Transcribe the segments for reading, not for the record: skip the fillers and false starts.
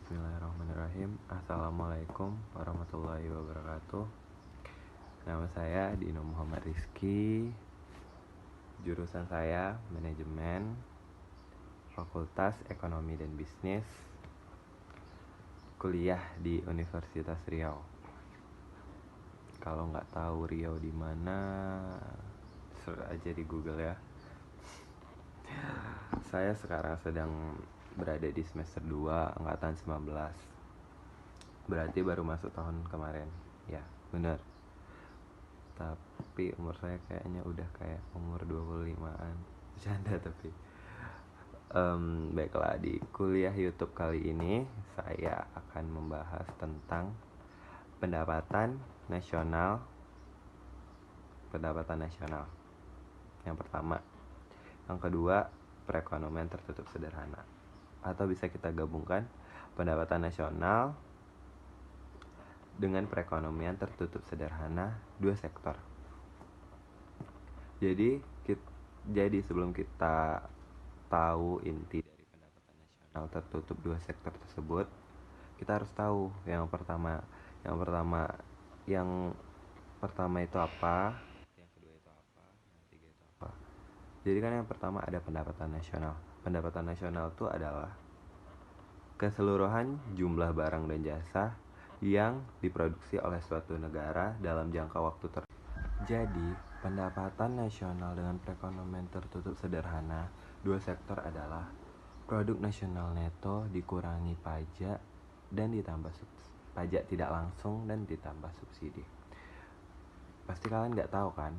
Bismillahirrahmanirrahim. Assalamualaikum warahmatullahi wabarakatuh. Nama saya Dino Muhammad Rizky. Jurusan saya Manajemen, Fakultas Ekonomi dan Bisnis, kuliah di Universitas Riau. Kalau nggak tahu Riau di mana, search aja di Google ya. Saya sekarang sedang berada di semester 2 angkatan 19. Berarti baru masuk tahun kemarin. Ya, benar. Tapi umur saya kayaknya udah kayak umur 25-an. Bercanda tapi. Baiklah, di kuliah YouTube kali ini saya akan membahas tentang pendapatan nasional. Yang pertama. Yang kedua, perekonomian tertutup sederhana. Atau bisa kita gabungkan pendapatan nasional dengan perekonomian tertutup sederhana, dua sektor. Jadi sebelum kita tahu inti dari pendapatan nasional tertutup dua sektor tersebut, kita harus tahu yang pertama itu apa, yang kedua itu apa, yang ketiga itu apa. Jadi kan yang pertama ada pendapatan nasional. Pendapatan nasional itu adalah keseluruhan jumlah barang dan jasa yang diproduksi oleh suatu negara dalam jangka waktu tertentu. Jadi, pendapatan nasional dengan perekonomian tertutup sederhana, dua sektor adalah produk nasional neto dikurangi pajak dan ditambah pajak tidak langsung dan ditambah subsidi. Pasti kalian nggak tahu kan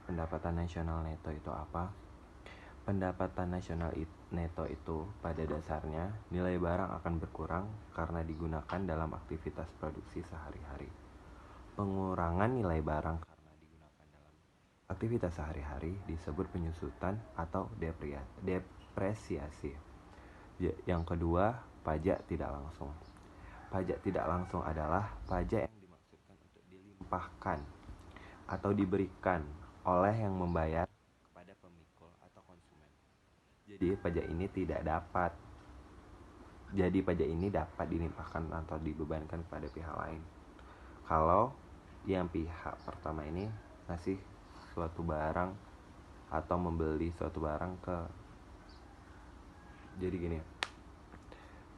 pendapatan nasional neto itu apa? Pendapatan nasional neto itu pada dasarnya nilai barang akan berkurang karena digunakan dalam aktivitas produksi sehari-hari. Pengurangan nilai barang karena digunakan dalam aktivitas sehari-hari disebut penyusutan atau depresiasi. Yang kedua, pajak tidak langsung. Pajak tidak langsung adalah pajak yang dimaksudkan untuk dilimpahkan atau diberikan oleh yang membayar kepada pemikul atau konsumen. Jadi pajak ini dapat dilimpahkan atau dibebankan kepada pihak lain. Kalau yang pihak pertama ini ngasih suatu barang atau membeli suatu barang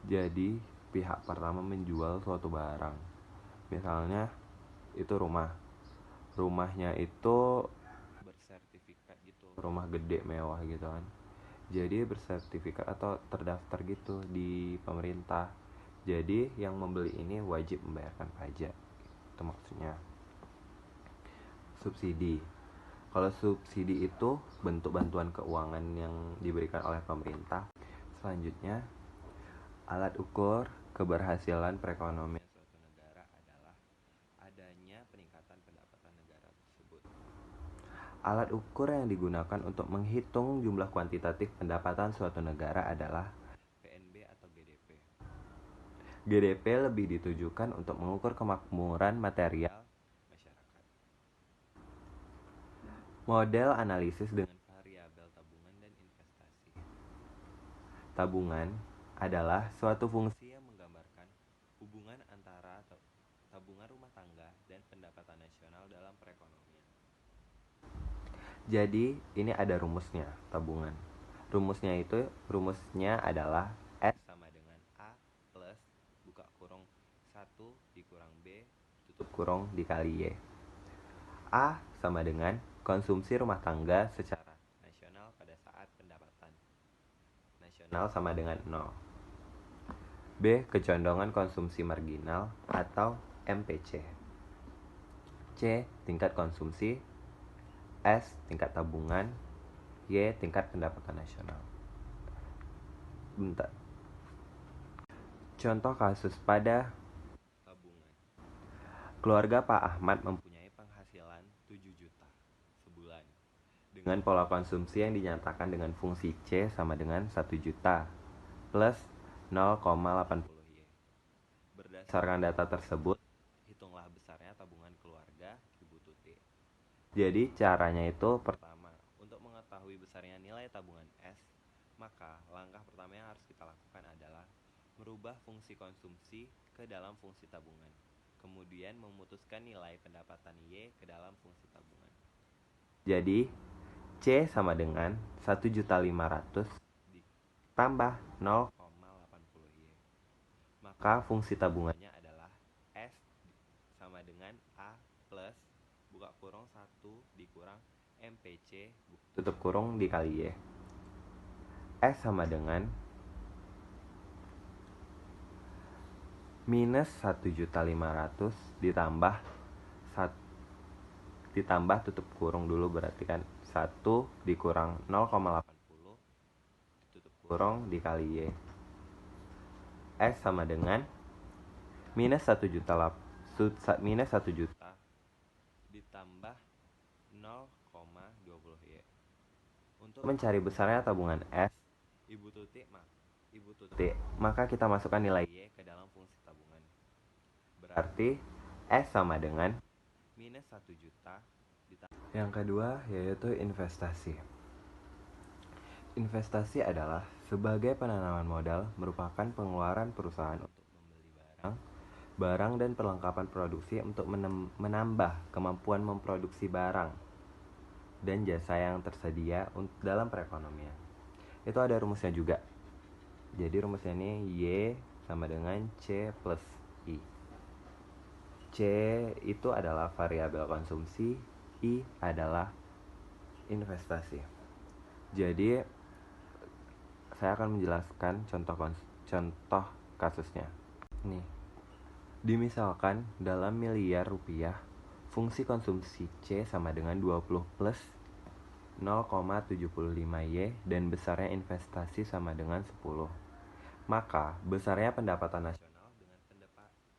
jadi pihak pertama menjual suatu barang. Misalnya itu rumahnya itu bersertifikat gitu, rumah gede mewah gitu kan. Jadi bersertifikat atau terdaftar gitu di pemerintah. Jadi yang membeli ini wajib membayarkan pajak. Itu maksudnya. Subsidi. Kalau subsidi itu bentuk bantuan keuangan yang diberikan oleh pemerintah. Selanjutnya, alat ukur keberhasilan perekonomian suatu negara adalah adanya peningkatan pendapatan negara tersebut. Alat ukur yang digunakan untuk menghitung jumlah kuantitatif pendapatan suatu negara adalah PNB atau GDP. GDP lebih ditujukan untuk mengukur kemakmuran material masyarakat. Model analisis dengan variabel tabungan dan investasi. Tabungan adalah suatu fungsi yang menggambarkan hubungan antara tabungan rumah tangga dan pendapatan nasional dalam perekonomian. Jadi ini ada rumusnya tabungan. Rumusnya adalah S sama dengan A plus buka kurung 1 dikurang B tutup kurung dikali Y. A sama dengan konsumsi rumah tangga secara nasional pada saat pendapatan nasional sama dengan 0. B. Kecondongan konsumsi marginal atau MPC. C. Tingkat konsumsi. S. Tingkat tabungan. Y. Tingkat pendapatan nasional. Bentar. Contoh kasus pada tabungan. Keluarga Pak Ahmad mempunyai penghasilan 7 juta sebulan dengan pola konsumsi yang dinyatakan dengan fungsi C sama dengan 1 juta plus 0,80 Y. Berdasarkan data tersebut, hitunglah besarnya tabungan keluarga Ibu Tuti. Jadi caranya itu pertama, untuk mengetahui besarnya nilai tabungan S, maka langkah pertama yang harus kita lakukan adalah merubah fungsi konsumsi ke dalam fungsi tabungan, kemudian memutuskan nilai pendapatan Y ke dalam fungsi tabungan. Jadi, C sama dengan 1.500.000 ditambah 0,80 Y. Maka fungsi tabungannya adalah S sama dengan A plus buka kurung 1 dikurang MPC tutup kurung dikali Y. S sama dengan minus 1.500.000 ditambah tutup kurung dulu, berarti kan 1 dikurang 0,80 tutup kurung dikali Y. S sama dengan minus 1 juta ditambah 0,20 Y. Untuk mencari besarnya tabungan S, Ibu Tuti, maka kita masukkan nilai Y ke dalam fungsi tabungan. Berarti S sama dengan minus 1 juta. Yang kedua yaitu investasi. Investasi adalah sebagai penanaman modal, merupakan pengeluaran perusahaan untuk membeli barang dan perlengkapan produksi untuk menambah kemampuan memproduksi barang dan jasa yang tersedia dalam perekonomian. Itu ada rumusnya juga. Jadi rumusnya ini Y sama dengan C plus I. C itu adalah variabel konsumsi, I adalah investasi. Jadi saya akan menjelaskan contoh kasusnya. Nih, dimisalkan dalam miliar rupiah, fungsi konsumsi C sama dengan 20 plus 0,75 Y dan besarnya investasi sama dengan 10. Maka besarnya pendapatan nasional dengan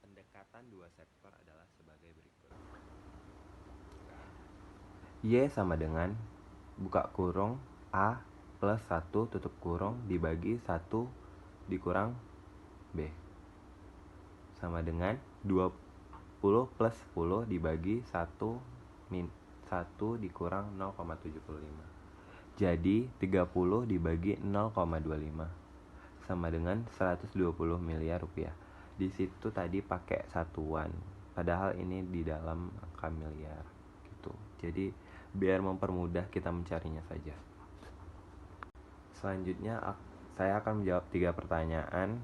pendekatan dua sektor adalah sebagai berikut. Y sama dengan buka kurung A plus 1 tutup kurung dibagi 1 dikurang B sama dengan 20 plus 10 dibagi 1 dikurang 0,75. Jadi 30 dibagi 0,25 sama dengan 120 miliar rupiah. Di situ tadi pakai satuan, padahal ini di dalam angka miliar gitu. Jadi biar mempermudah kita mencarinya saja. Selanjutnya saya akan menjawab 3 pertanyaan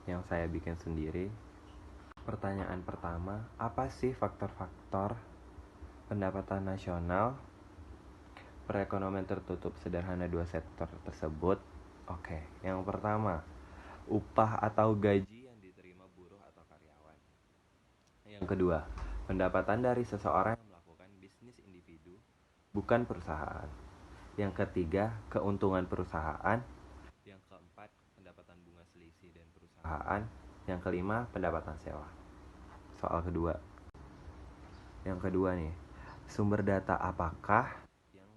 yang saya bikin sendiri. Pertanyaan pertama, apa sih faktor-faktor pendapatan nasional perekonomian tertutup sederhana dua sektor tersebut? Oke, yang pertama, upah atau gaji yang diterima buruh atau karyawan. Yang kedua, pendapatan dari seseorang yang melakukan bisnis individu, bukan perusahaan. Yang ketiga, keuntungan perusahaan. Yang keempat, pendapatan bunga selisih dan perusahaan. Yang kelima, pendapatan sewa. Soal kedua. Yang kedua nih, sumber data apakah yang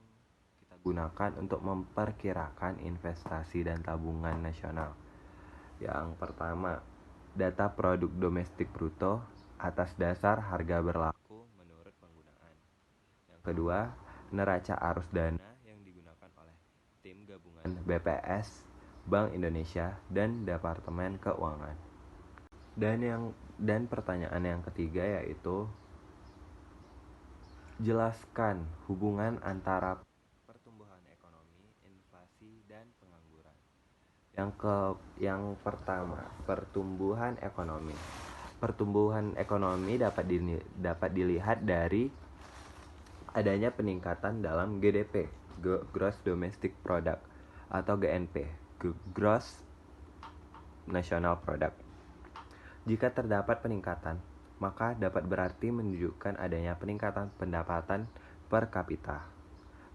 kita gunakan untuk memperkirakan investasi dan tabungan nasional? Yang pertama, data produk domestik bruto atas dasar harga berlaku menurut penggunaan. Yang kedua, neraca arus dana yang digunakan oleh tim gabungan BPS, Bank Indonesia, dan Departemen Keuangan. Dan pertanyaan yang ketiga yaitu jelaskan hubungan antara pertumbuhan ekonomi, inflasi, dan pengangguran. Yang pertama, pertumbuhan ekonomi. Pertumbuhan ekonomi dapat dilihat dari adanya peningkatan dalam GDP, Gross Domestic Product, atau GNP, Gross National Product. Jika terdapat peningkatan, maka dapat berarti menunjukkan adanya peningkatan pendapatan per kapita.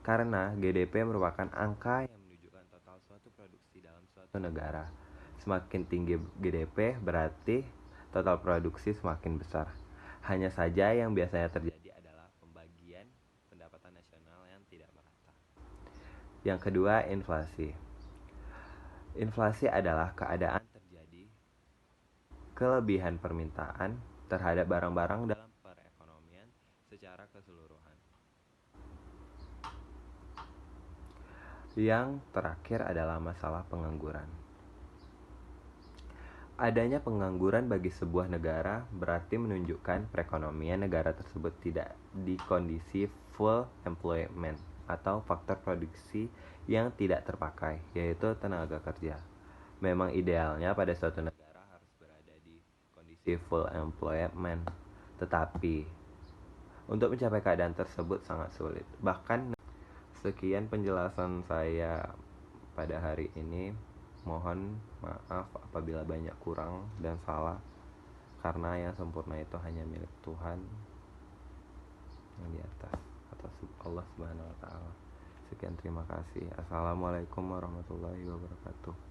Karena GDP merupakan angka yang menunjukkan total suatu produksi dalam suatu negara. Semakin tinggi GDP berarti total produksi semakin besar. Hanya saja yang biasanya terjadi adalah pembagian pendapatan nasional yang tidak merata. Yang kedua, inflasi. Inflasi adalah keadaan kelebihan permintaan terhadap barang-barang dalam perekonomian secara keseluruhan. Yang terakhir adalah masalah pengangguran. Adanya pengangguran bagi sebuah negara berarti menunjukkan perekonomian negara tersebut tidak di kondisi full employment atau faktor produksi yang tidak terpakai, yaitu tenaga kerja. Memang idealnya pada suatu negara harus berada di kondisi full employment, tetapi untuk mencapai keadaan tersebut sangat sulit. Bahkan sekian penjelasan saya pada hari ini. Mohon maaf apabila banyak kurang dan salah, karena yang sempurna itu hanya milik Tuhan yang di atas, atau Allah Subhanahu wa Ta'ala. Sekian, terima kasih. Assalamualaikum warahmatullahi wabarakatuh.